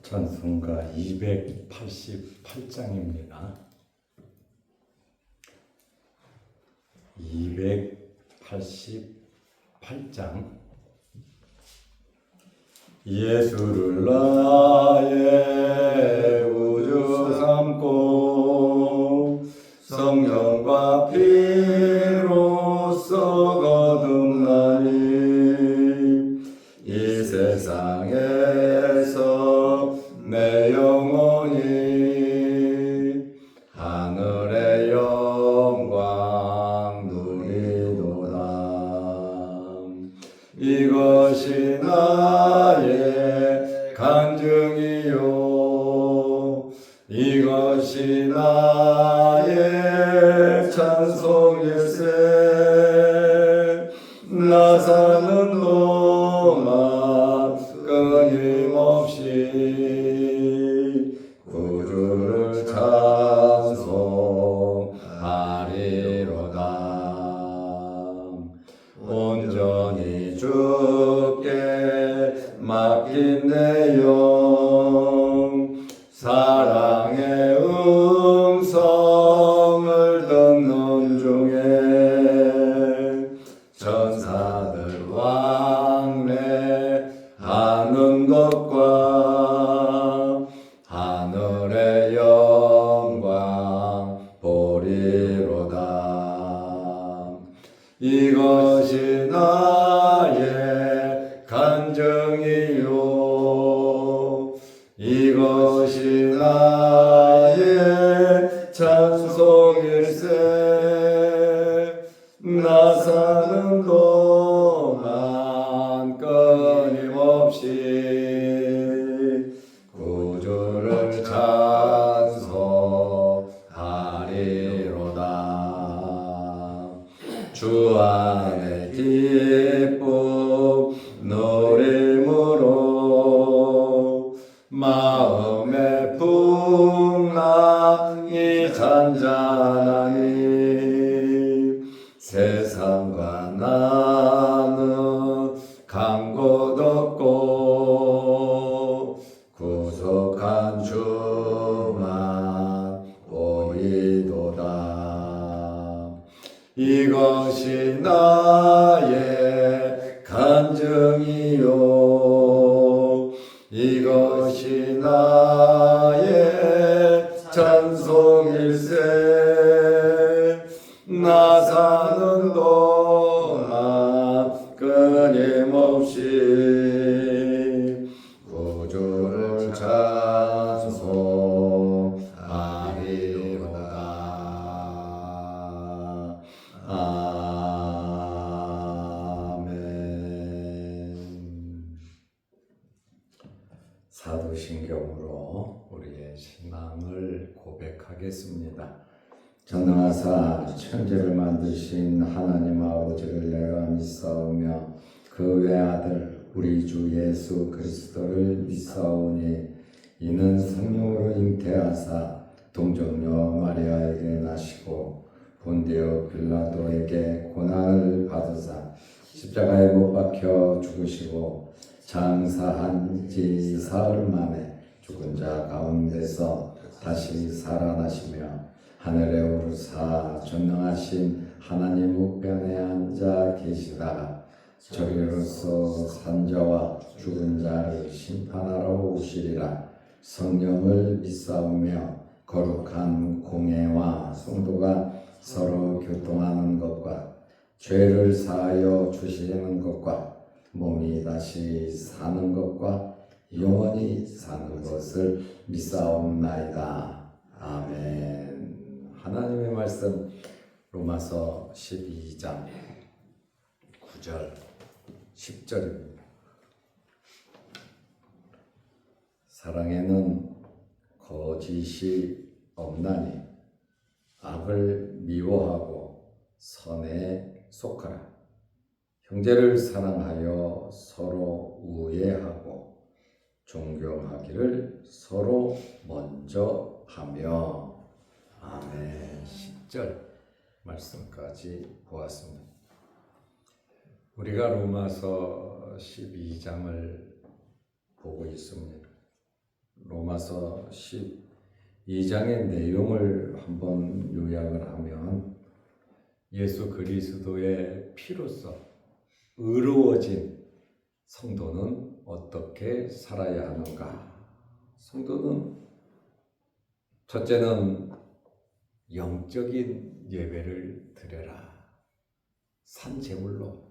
찬송가 288장입니다. 288장. 예수를 나의 우주 삼고 성령과 피로써 거듭나니 이 세상에서 내 영혼이 하늘의 영광 누리도다. 이것이 나의 간증이요, 이것이 나의 찬송일세. 나 사는 동안 끊임없이 구주를 찬송하리로다. 온전히 주께 맡긴 내 영, 사랑의 음성을 듣는 중에 천사들 왕래하는 것과 하늘의 영광 보리로다. 이것이 나의 간증이요, 이것이 나의 찬송일세. 나 사는 동안 끊임없이 구주를 찬송하리로다. 주 안에 기쁨 누림으로 마음의 풍랑이 잔잔하니 세상과 나는 간 곳 없고 구속한 주만 보이도다. 이것이 나의 간증이요, 이것이 나의 찬송일세. 나 사는 동안 끊임없이 구주를 찬송하리로다. 아멘. 사도신경으로 우리의 신앙을 고백하겠습니다. 전능하사 천지를 만드신 하나님 아버지를 내가 믿사오며 그 외아들 우리 주 예수 그리스도를 믿사오니 이는 성령으로 잉태하사 동정녀 마리아에게 나시고 본디오 빌라도에게 고난을 받으사 십자가에 못 박혀 죽으시고 장사한 지 사흘 만에 죽은 자 가운데서 다시 살아나시며 하늘에 오르사 전능하신 하나님 우편에 앉아 계시다가 저리로서 산자와 죽은 자를 심판하러 오시리라. 성령을 믿사오며 거룩한 공예와 성도가 서로 교통하는 것과 죄를 사하여 주시는 것과 몸이 다시 사는 것과 영원히 사는 것을 믿사옵나이다. 아멘. 하나님의 말씀 로마서 12장 9절 10절입니다. 사랑에는 거짓이 없나니 악을 미워하고 선에 속하라. 형제를 사랑하여 서로 우애하고 존경하기를 서로 먼저 하며. 아멘. 10절 말씀까지 보았습니다. 우리가 로마서 12장을 보고 있습니다. 로마서 12장의 내용을 한번 요약을 하면 예수 그리스도의 피로써 의로워진 성도는 어떻게 살아야 하는가? 성도는 첫째는 영적인 예배를 드려라. 산제물로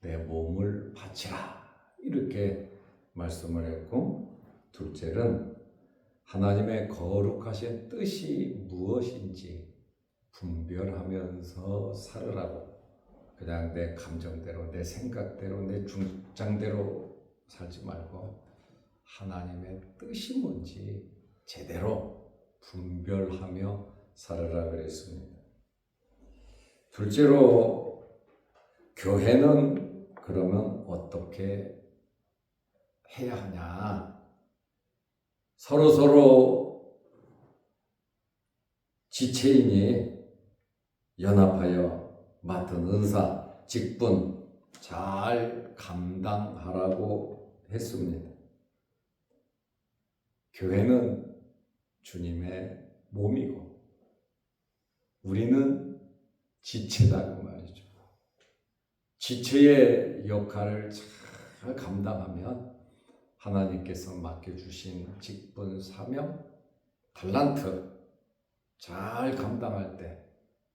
내 몸을 바치라. 이렇게 말씀을 했고, 둘째는 하나님의 거룩하신 뜻이 무엇인지 분별하면서 살으라고. 그냥 내 감정대로, 내 생각대로, 내 주장대로 살지 말고 하나님의 뜻이 뭔지 제대로 분별하며 살으라 그랬습니다. 둘째로, 교회는 그러면 어떻게 해야 하냐? 서로 지체인이 연합하여 맡은 은사, 직분 잘 감당하라고 했습니다. 교회는 주님의 몸이고 우리는 지체다 그 말이죠. 지체의 역할을 잘 감당하면 하나님께서 맡겨주신 직분, 사명, 달란트 잘 감당할 때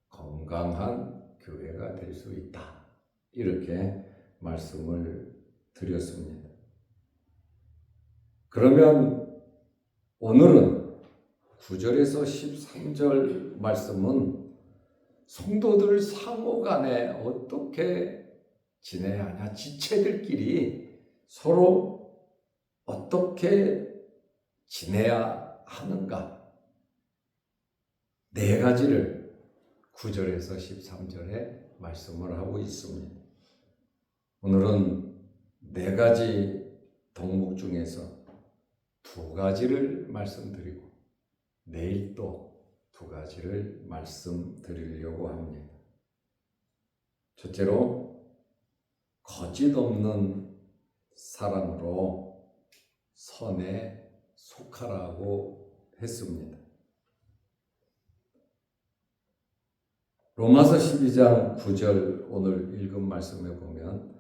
건강한 교회가 될 수 있다. 이렇게 말씀을 드렸습니다. 그러면 오늘은 9절에서 13절 말씀은 성도들 상호 간에 어떻게 지내야 하냐, 지체들끼리 서로 어떻게 지내야 하는가, 네 가지를 9절에서 13절에 말씀을 하고 있습니다. 오늘은 네 가지 덕목 중에서 두 가지를 말씀드리고 내일 또 두 가지를 말씀드리려고 합니다. 첫째로, 거짓 없는 사랑으로 선에 속하라고 했습니다. 로마서 12장 9절 오늘 읽은 말씀에 보면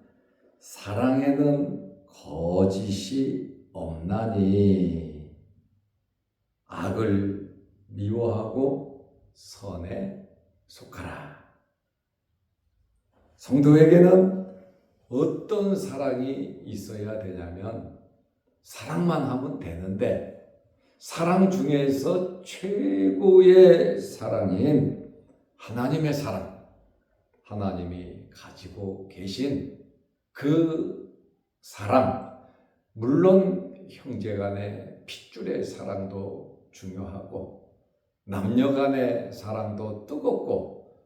사랑에는 거짓이 없나니 악을 미워하고 선에 속하라. 성도에게는 어떤 사랑이 있어야 되냐면 사랑만 하면 되는데 사랑 중에서 최고의 사랑인 하나님의 사랑, 하나님이 가지고 계신 그 사랑, 물론 형제간의 핏줄의 사랑도 중요하고 남녀 간의 사랑도 뜨겁고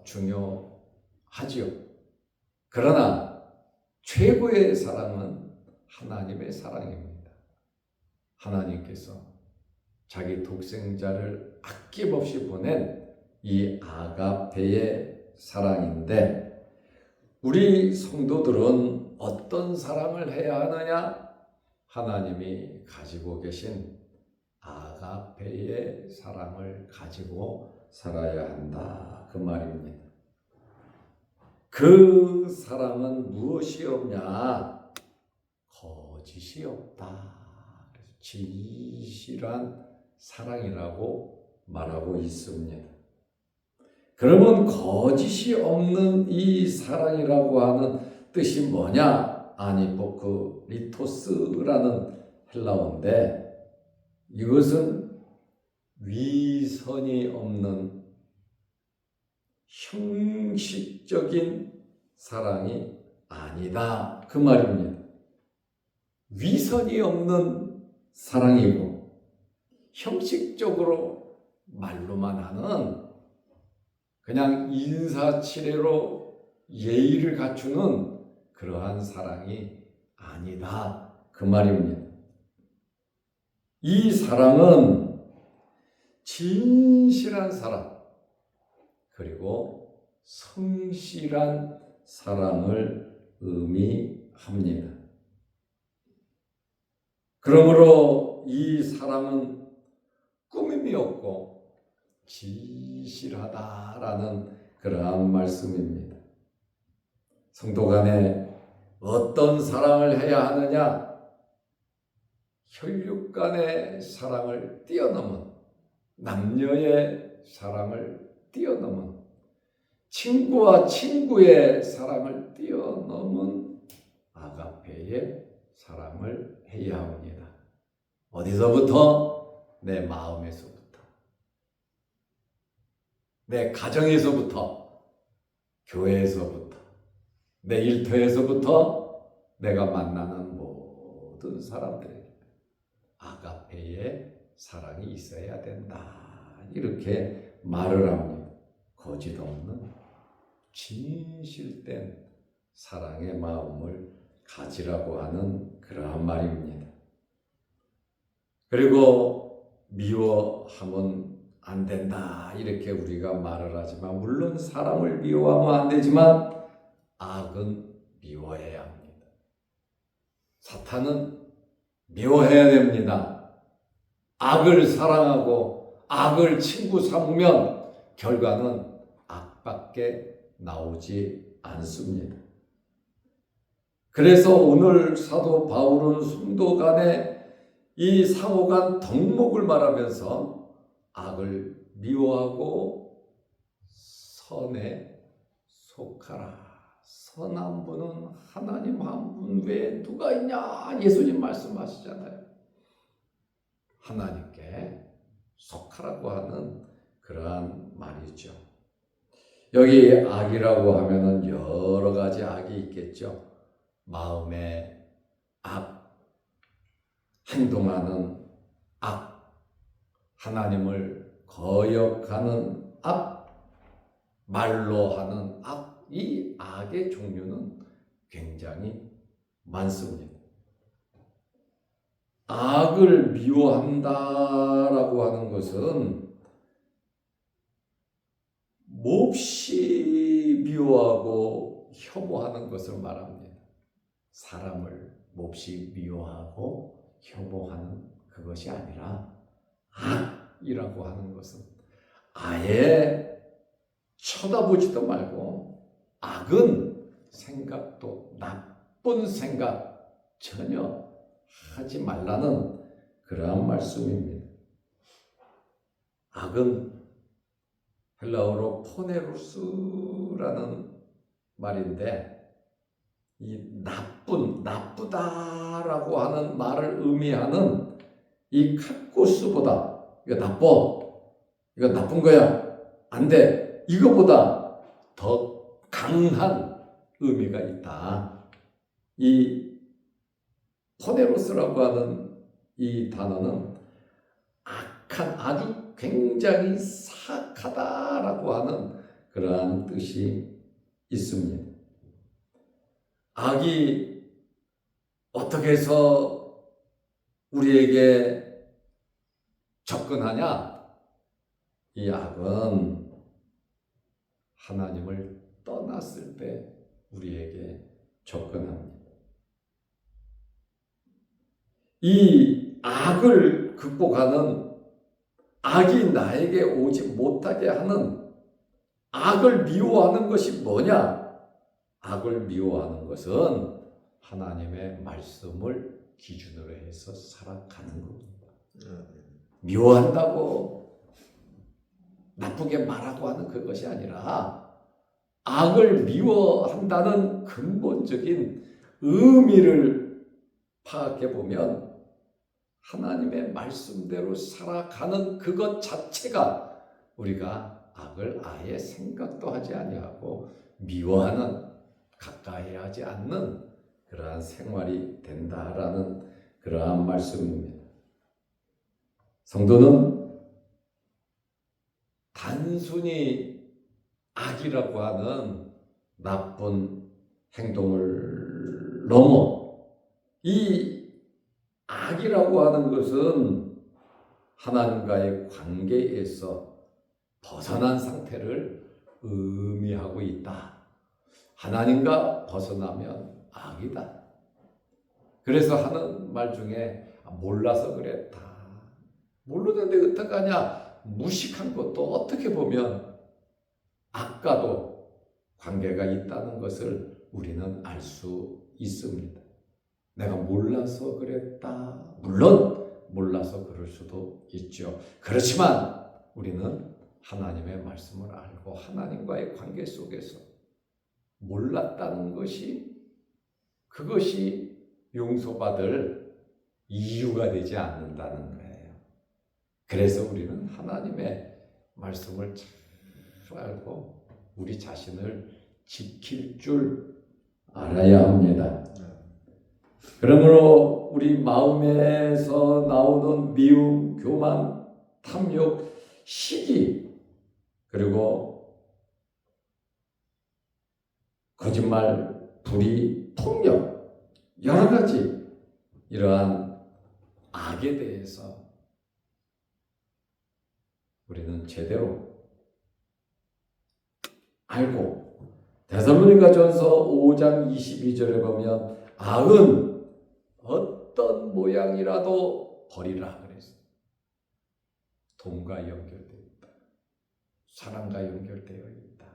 중요하지요. 그러나 최고의 사랑은 하나님의 사랑입니다. 하나님께서 자기 독생자를 아낌없이 보낸 이 아가페의 사랑인데 우리 성도들은 어떤 사랑을 해야 하느냐? 하나님이 가지고 계신 아가페의 사랑을 가지고 살아야 한다. 그 말입니다. 그 사랑은 무엇이 없냐? 거짓이 없다. 진실한 사랑이라고 말하고 있습니다. 그러면 거짓이 없는 이 사랑이라고 하는 뜻이 뭐냐? 아니포크 리토스라는 헬라어인데 이것은 위선이 없는 형식적인 사랑이 아니다. 그 말입니다. 위선이 없는 사랑이고 형식적으로 말로만 하는 그냥 인사치레로 예의를 갖추는 그러한 사랑이 아니다. 그 말입니다. 이 사랑은 진실한 사랑, 그리고 성실한 사랑을 의미합니다. 그러므로 이 사랑은 꾸밈이 없고 진실하다라는 그러한 말씀입니다. 성도 간에 어떤 사랑을 해야 하느냐? 혈육 간의 사랑을 뛰어넘은, 남녀의 사랑을 뛰어넘은, 친구와 친구의 사랑을 뛰어넘은 아가페의 사랑을 해야 합니다. 어디서부터? 내 마음에서부터, 내 가정에서부터, 교회에서부터, 내 일터에서부터, 내가 만나는 모든 사람들에게 아가페의 사랑이 있어야 된다. 이렇게 말을 합니다. 거짓 없는 진실된 사랑의 마음을 가지라고 하는 그러한 말입니다. 그리고 미워하면 안 된다 이렇게 우리가 말을 하지만, 물론 사람을 미워하면 안 되지만 악은 미워해야 합니다. 사탄은 미워해야 됩니다. 악을 사랑하고 악을 친구 삼으면 결과는 악밖에 나오지 않습니다. 그래서 오늘 사도 바울은 성도 간에 이 상호 간 덕목을 말하면서 악을 미워하고 선에 속하라. 선한 분은 하나님 한 분 외에 누가 있냐? 예수님 말씀하시잖아요. 하나님께 속하라고 하는 그러한 말이죠. 여기 악이라고 하면은 여러 가지 악이 있겠죠. 마음의 악, 행동하는 악, 하나님을 거역하는 악, 말로 하는 악, 이 악의 종류는 굉장히 많습니다. 악을 미워한다라고 하는 것은 몹시 미워하고 혐오하는 것을 말합니다. 사람을 몹시 미워하고 혐오하는 그것이 아니라, 악이라고 하는 것은 아예 쳐다보지도 말고, 악은 생각도, 나쁜 생각 전혀 하지 말라는 그러한 말씀입니다. 악은 헬라어로 포네루스라는 말인데, 이 나쁘다라고 하는 말을 의미하는 이 카코스보다, 이거 나빠, 이거 나쁜 거야, 안 돼, 이거보다 더 강한 의미가 있다. 이 포네로스라고 하는 이 단어는 악한, 아주 굉장히 사악하다라고 하는 그러한 뜻이 있습니다. 악이 어떻게 해서 우리에게 접근하냐? 이 악은 하나님을 떠났을 때 우리에게 접근합니다. 이 악을 극복하는, 악이 나에게 오지 못하게 하는, 악을 미워하는 것이 뭐냐? 악을 미워하는 것은 하나님의 말씀을 기준으로 해서 살아가는 겁니다. 미워한다고 나쁘게 말하고 하는 그것이 아니라, 악을 미워한다는 근본적인 의미를 파악해 보면 하나님의 말씀대로 살아가는 그것 자체가 우리가 악을 아예 생각도 하지 아니하고 미워하는, 가까이 하지 않는 그러한 생활이 된다라는 그러한 말씀입니다. 성도는 단순히 악이라고 하는 나쁜 행동을 넘어, 이 악이라고 하는 것은 하나님과의 관계에서 벗어난 상태를 의미하고 있다. 하나님과 벗어나면 악이다. 그래서 하는 말 중에 몰라서 그랬다. 모르는데 어떡하냐. 무식한 것도 어떻게 보면 악과도 관계가 있다는 것을 우리는 알 수 있습니다. 내가 몰라서 그랬다. 물론 몰라서 그럴 수도 있죠. 그렇지만 우리는 하나님의 말씀을 알고 하나님과의 관계 속에서 몰랐다는 것이 그것이 용서받을 이유가 되지 않는다는 거예요. 그래서 우리는 하나님의 말씀을 잘 알고 우리 자신을 지킬 줄 알아야 합니다. 그러므로 우리 마음에서 나오는 미움, 교만, 탐욕, 시기, 그리고 거짓말, 불의, 폭력, 여러 가지 이러한 악에 대해서 우리는 제대로 알고 데살로니가전서 5장 22절에 보면 악은 어떤 모양이라도 버리라 그랬어요. 돈과 연결되어 있다. 사랑과 연결되어 있다.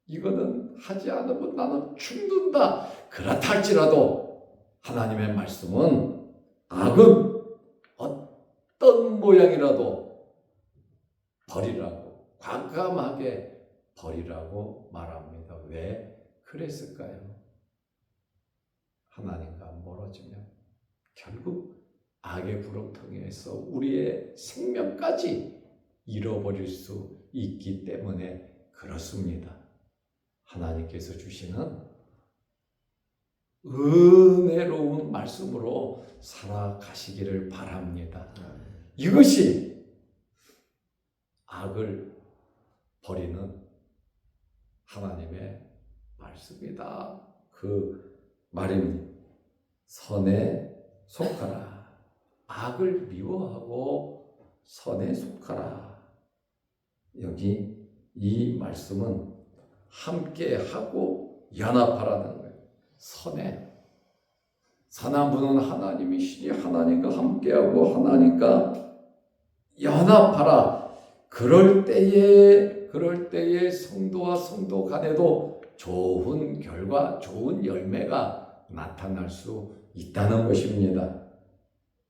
이거는 하지 않으면 나는 죽는다. 그렇다 할지라도 하나님의 말씀은 악은 어떤 모양이라도 버리라고, 과감하게 버리라고 말합니다. 왜 그랬을까요? 하나님과 멀어지면 결국 악의 부렁텅이에서 우리의 생명까지 잃어버릴 수 있기 때문에 그렇습니다. 하나님께서 주시는 은혜로운 말씀으로 살아가시기를 바랍니다. 이것이 악을 버리는 하나님의 말씀이다. 그 말입니다. 선에 속하라. 악을 미워하고 선에 속하라. 여기 이 말씀은 함께하고 연합하라는 거예요. 선에. 선한 분은 하나님이시니 하나님과 함께하고 하나님과 연합하라. 그럴 때에 성도와 성도 간에도 좋은 결과, 좋은 열매가 나타날 수 있다는 것입니다.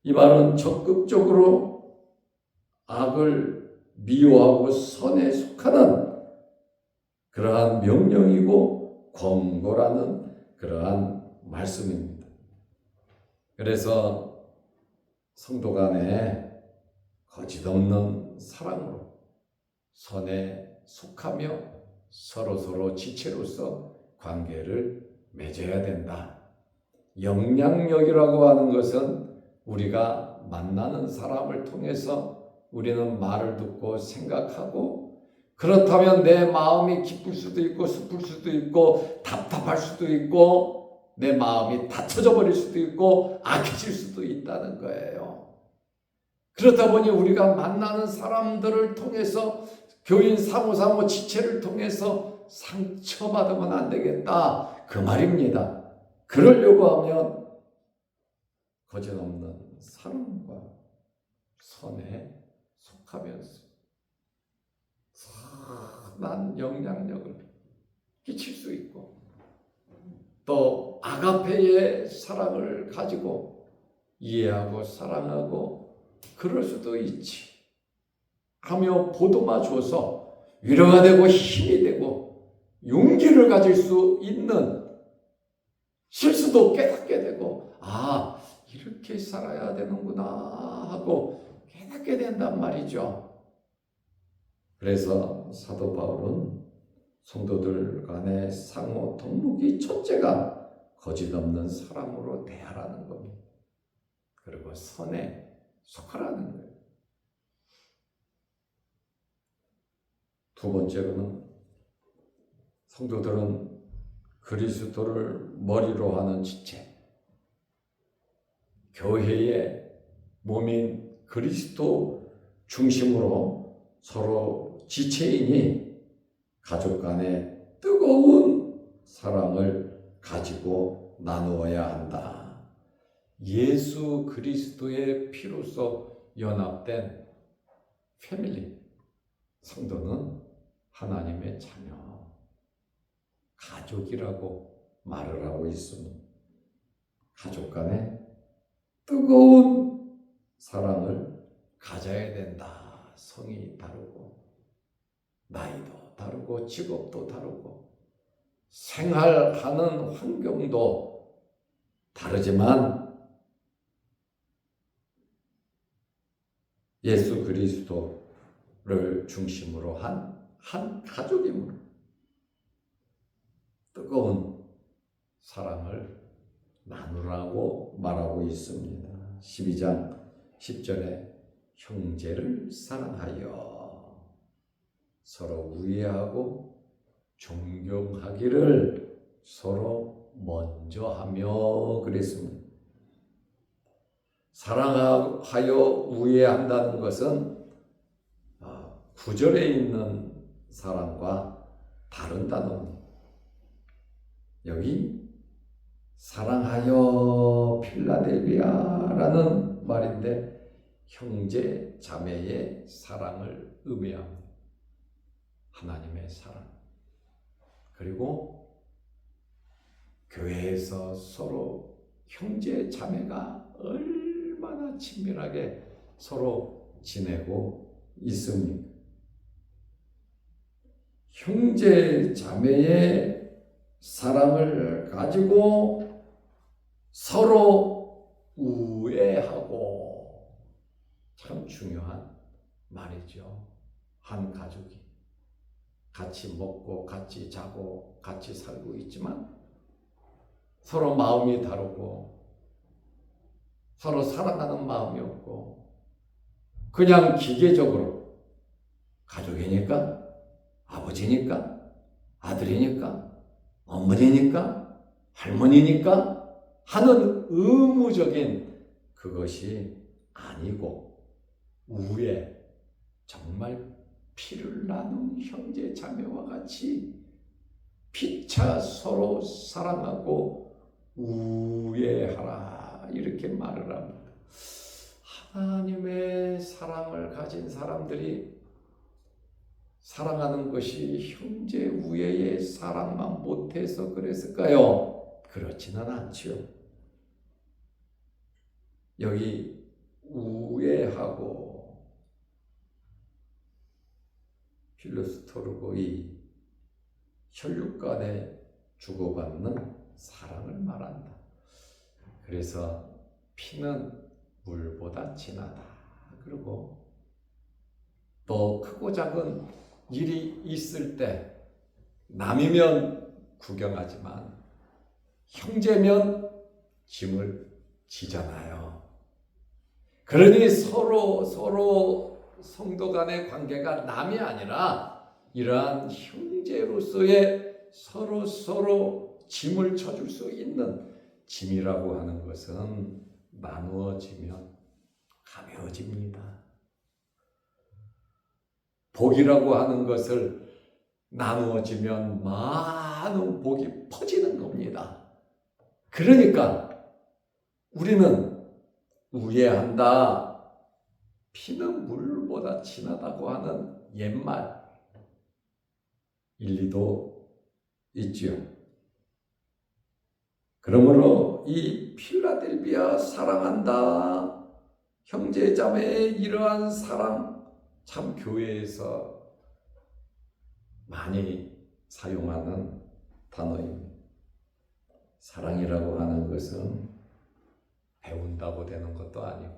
이 말은 적극적으로 악을 미워하고 선에 속하는 그러한 명령이고 권고라는 그러한 말씀입니다. 그래서 성도 간에 거짓없는 사랑으로 선에 속하며 서로서로 지체로서 관계를 맺어야 된다. 영향력이라고 하는 것은 우리가 만나는 사람을 통해서 우리는 말을 듣고 생각하고 그렇다면 내 마음이 기쁠 수도 있고 슬플 수도 있고 답답할 수도 있고 내 마음이 닫혀져 버릴 수도 있고 악해질 수도 있다는 거예요. 그렇다 보니 우리가 만나는 사람들을 통해서 교인 사모사모 지체를 통해서 상처받으면 안 되겠다. 그 말입니다. 그러려고 하면 거짓없는 사랑과 선에 속하면서 선한 영향력을 끼칠 수 있고 또 아가페의 사랑을 가지고 이해하고 사랑하고 그럴 수도 있지. 하며 보듬어 줘서 위로가 되고 힘이 되고 용기를 가질 수 있는 실수도 깨닫게 되고 이렇게 살아야 되는구나 하고 깨닫게 된단 말이죠. 그래서 사도 바울은 성도들 간의 상호 동목이 첫째가 거짓없는 사랑으로 대하라는 겁니다. 그리고 선에 속하라는 거예요. 두 번째로는 성도들은 그리스도를 머리로 하는 지체, 교회의 몸인 그리스도 중심으로 서로 지체이니 가족 간의 뜨거운 사랑을 가지고 나누어야 한다. 예수 그리스도의 피로써 연합된 패밀리, 성도는 하나님의 자녀, 가족이라고 말을 하고 있습니다. 가족 간에 뜨거운 사랑을 가져야 된다. 성이 다르고 나이도 다르고 직업도 다르고 생활하는 환경도 다르지만 예수 그리스도를 중심으로 한 가족이므로 뜨거운 사랑을 나누라고 말하고 있습니다. 12장 10절에 형제를 사랑하여 서로 우애하고 존경하기를 서로 먼저 하며 그랬습니다. 사랑하여 우애한다는 것은 9절에 있는 사랑과 다른 단어입니다. 여기 사랑하여 필라델비아라는 말인데 형제 자매의 사랑을 의미합니다. 하나님의 사랑. 그리고 교회에서 서로 형제 자매가 얼마나 친밀하게 서로 지내고 있습니까? 형제 자매의 사랑을 가지고 서로 우애하고, 참 중요한 말이죠. 한 가족이 같이 먹고 같이 자고 같이 살고 있지만 서로 마음이 다르고 서로 사랑하는 마음이 없고 그냥 기계적으로 가족이니까, 아버지니까, 아들이니까, 어머니니까, 할머니니까 하는 의무적인 그것이 아니고 우애, 정말 피를 나눈 형제 자매와 같이 피차 서로 사랑하고 우애하라, 이렇게 말을 합니다. 하나님의 사랑을 가진 사람들이 사랑하는 것이 형제 우애의 사랑만 못해서 그랬을까요? 그렇지는 않지요. 여기 우애하고 필로스토르고의 혈육 간에 주고받는 사랑을 말한다. 그래서 피는 물보다 진하다. 그리고 또 크고 작은 일이 있을 때 남이면 구경하지만 형제면 짐을 지잖아요. 그러니 서로 성도 간의 관계가 남이 아니라 이러한 형제로서의 서로 짐을 져줄 수 있는 짐이라고 하는 것은 나누어지면 가벼워집니다. 복이라고 하는 것을 나누어지면 많은 복이 퍼지는 겁니다. 그러니까 우리는 우애한다. 피는 물보다 진하다고 하는 옛말 일리도 있지요. 그러므로 이 필라델비아 사랑한다, 형제자매의 이러한 사랑, 참 교회에서 많이 사용하는 단어입니다. 사랑이라고 하는 것은 배운다고 되는 것도 아니고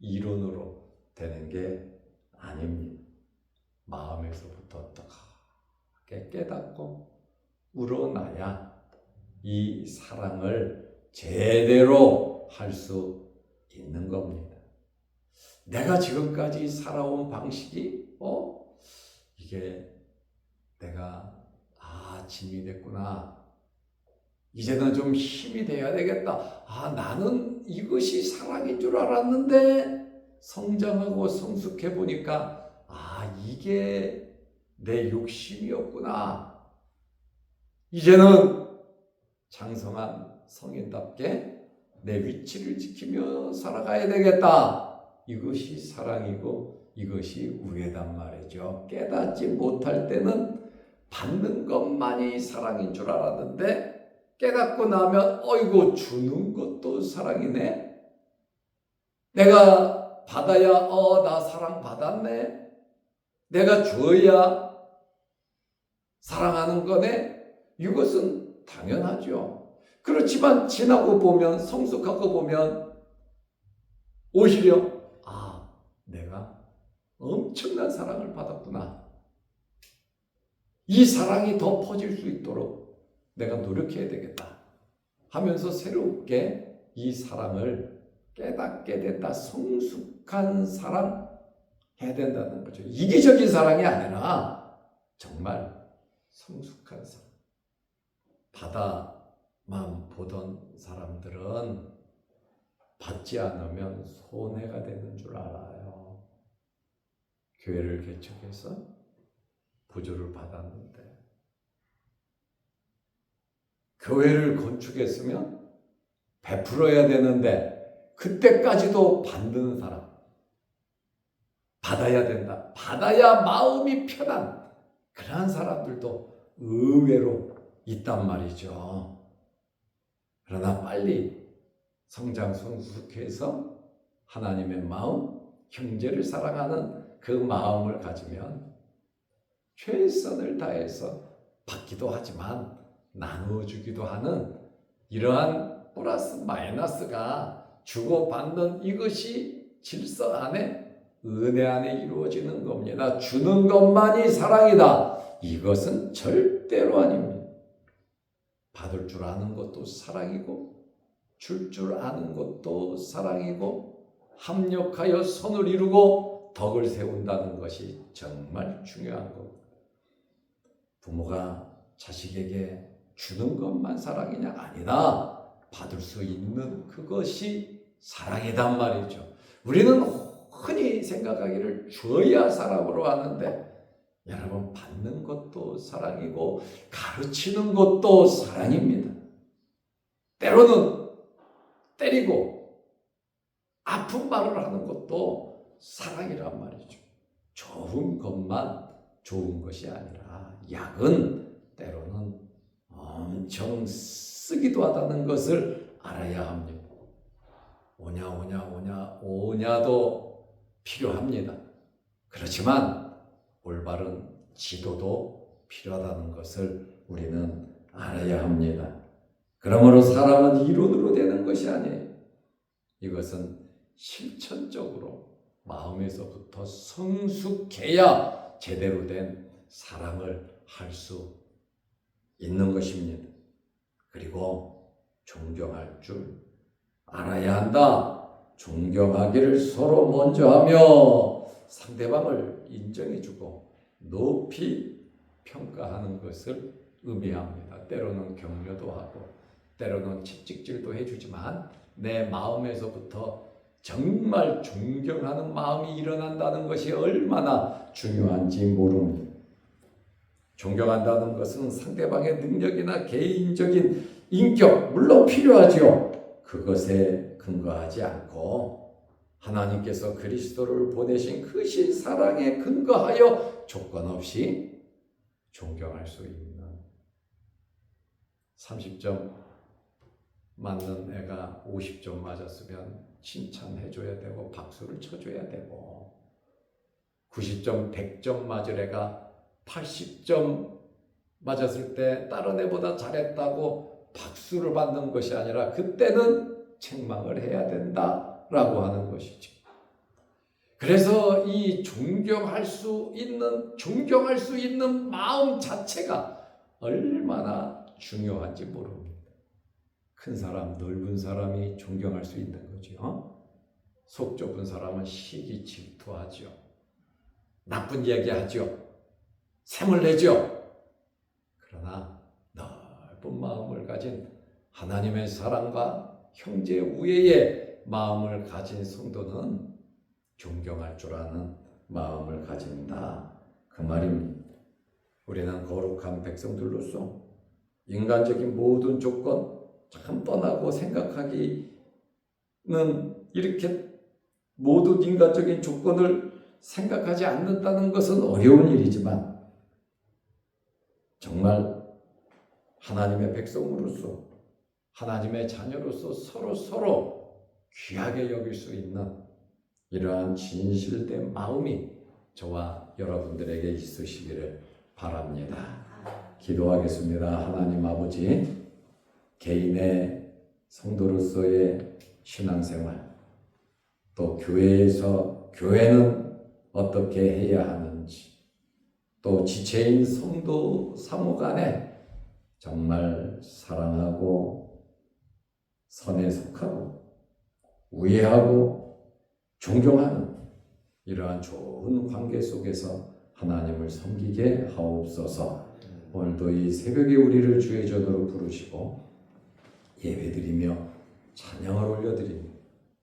이론으로 되는 게 아닙니다. 마음에서부터 뜨겁게 깨닫고 우러나야 이 사랑을 제대로 할 수 있는 겁니다. 내가 지금까지 살아온 방식이 이게 내가 짐이 됐구나. 이제는 좀 힘이 돼야 되겠다. 나는 이것이 사랑인 줄 알았는데 성장하고 성숙해 보니까 이게 내 욕심이었구나. 이제는 장성한 성인답게 내 위치를 지키며 살아가야 되겠다. 이것이 사랑이고 이것이 우애단 말이죠. 깨닫지 못할 때는 받는 것만이 사랑인 줄 알았는데 깨닫고 나면 어이구 주는 것도 사랑이네. 내가 받아야 나 사랑받았네. 내가 줘야 사랑하는 거네. 이것은 당연하죠. 그렇지만 지나고 보면 성숙하고 보면 오히려 내가 엄청난 사랑을 받았구나. 이 사랑이 더 퍼질 수 있도록 내가 노력해야 되겠다 하면서 새롭게 이 사랑을 깨닫게 된다. 성숙한 사랑 해야 된다는 거죠. 이기적인 사랑이 아니라 정말 성숙한 사랑. 바다만 보던 사람들은 받지 않으면 손해가 되는 줄 알아요. 교회를 개척해서 부조를 받았는데 교회를 건축했으면 베풀어야 되는데 그때까지도 받는 사람 받아야 된다. 받아야 마음이 편한 그러한 사람들도 의외로 있단 말이죠. 그러나 빨리 성장 성숙해서 하나님의 마음, 형제를 사랑하는 그 마음을 가지면 최선을 다해서 받기도 하지만 나누어주기도 하는 이러한 플러스 마이너스가 주고받는 이것이 질서 안에 은혜 안에 이루어지는 겁니다. 주는 것만이 사랑이다. 이것은 절대로 아닙니다. 받을 줄 아는 것도 사랑이고 줄 줄 아는 것도 사랑이고 합력하여 선을 이루고 덕을 세운다는 것이 정말 중요한 겁니다. 부모가 자식에게 주는 것만 사랑이냐? 아니다. 받을 수 있는 그것이 사랑이단 말이죠. 우리는 흔히 생각하기를 줘야 사랑으로 하는데 여러분 받는 것도 사랑이고 가르치는 것도 사랑입니다. 때로는 때리고 아픈 말을 하는 것도 사랑이란 말이죠. 좋은 것만 좋은 것이 아니라 약은 때로는 엄청 쓰기도 하다는 것을 알아야 합니다. 오냐도 필요합니다. 그렇지만 올바른 지도도 필요하다는 것을 우리는 알아야 합니다. 그러므로 사랑은 이론으로 되는 것이 아니에요. 이것은 실천적으로 마음에서부터 성숙해야 제대로 된 사랑을 할 수 있는 것입니다. 그리고 존경할 줄 알아야 한다. 존경하기를 서로 먼저 하며 상대방을 인정해주고 높이 평가하는 것을 의미합니다. 때로는 격려도 하고 때로는 채찍질도 해주지만 내 마음에서부터 정말 존경하는 마음이 일어난다는 것이 얼마나 중요한지 모릅니다. 존경한다는 것은 상대방의 능력이나 개인적인 인격 물론 필요하죠. 그것에 근거하지 않고 하나님께서 그리스도를 보내신 그 신사랑에 근거하여 조건 없이 존경할 수 있는 30점 맞는 애가 50점 맞았으면 칭찬해줘야 되고 박수를 쳐줘야 되고 90점, 100점 맞을 애가 80점 맞았을 때 다른 애보다 잘했다고 박수를 받는 것이 아니라 그때는 책망을 해야 된다라고 하는 것이죠. 그래서 이 존경할 수 있는 마음 자체가 얼마나 중요한지 모릅니다. 큰 사람, 넓은 사람이 존경할 수 있는 거죠. 속 좁은 사람은 시기 질투하죠. 나쁜 이야기하죠. 샘을 내죠. 그러나 넓은 마음을 가진 하나님의 사랑과 형제 우애의 마음을 가진 성도는 존경할 줄 아는 마음을 가진다. 그 말입니다. 우리는 거룩한 백성들로서 인간적인 모든 조건 참 뻔하고 생각하기 이렇게 모든 인간적인 조건을 생각하지 않는다는 것은 어려운 일이지만 정말 하나님의 백성으로서 하나님의 자녀로서 서로 귀하게 여길 수 있는 이러한 진실된 마음이 저와 여러분들에게 있으시기를 바랍니다. 기도하겠습니다. 하나님 아버지, 개인의 성도로서의 신앙생활, 또 교회에서 교회는 어떻게 해야 하는지, 또 지체인 성도 사무간에 정말 사랑하고 선에 속하고 우애하고 존경하는 이러한 좋은 관계 속에서 하나님을 섬기게 하옵소서. 오늘도 이 새벽에 우리를 주의 전으로 부르시고 예배드리며 찬양을 올려드리며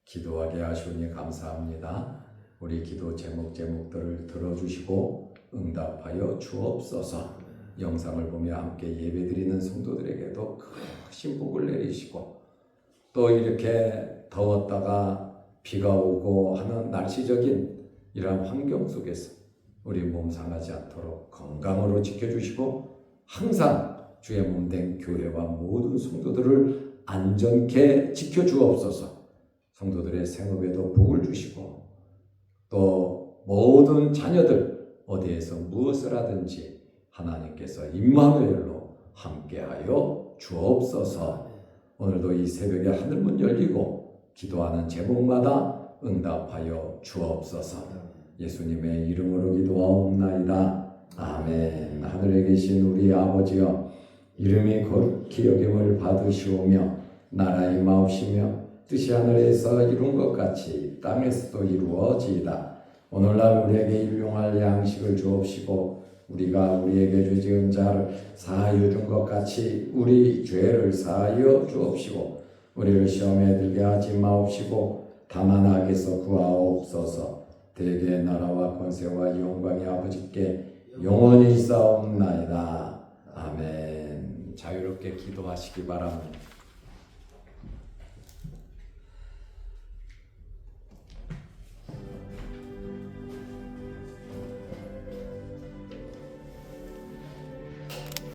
기도하게 하시오니 감사합니다. 우리 기도 제목들을 들어주시고 응답하여 주옵소서. 영상을 보며 함께 예배드리는 성도들에게도 크신 복을 내리시고, 또 이렇게 더웠다가 비가 오고 하는 날씨적인 이러한 환경 속에서 우리 몸 상하지 않도록 건강으로 지켜주시고, 항상 주의 몸된 교회와 모든 성도들을 안전케 지켜주옵소서. 성도들의 생업에도 복을 주시고, 또 모든 자녀들 어디에서 무엇을 하든지 하나님께서 임마누엘로 함께하여 주옵소서. 오늘도 이 새벽에 하늘문 열리고 기도하는 제목마다 응답하여 주옵소서. 예수님의 이름으로 기도하옵나이다. 아멘. 하늘에 계신 우리 아버지여, 이름이 거룩히 여김을 받으시오며 나라의 임하옵시며 뜻이 하늘에서 이룬 것 같이 땅에서도 이루어지이다. 오늘날 우리에게 일용할 양식을 주옵시고 우리가 우리에게 죄 지은 자를 사하여 준 것 같이 우리 죄를 사하여 주옵시고 우리를 시험에 들게 하지 마옵시고 다만 악에서 구하옵소서. 대개 나라와 권세와 영광이 아버지께 영원히 있사옵나이다. 아멘. 자유롭게 기도하시기 바랍니다.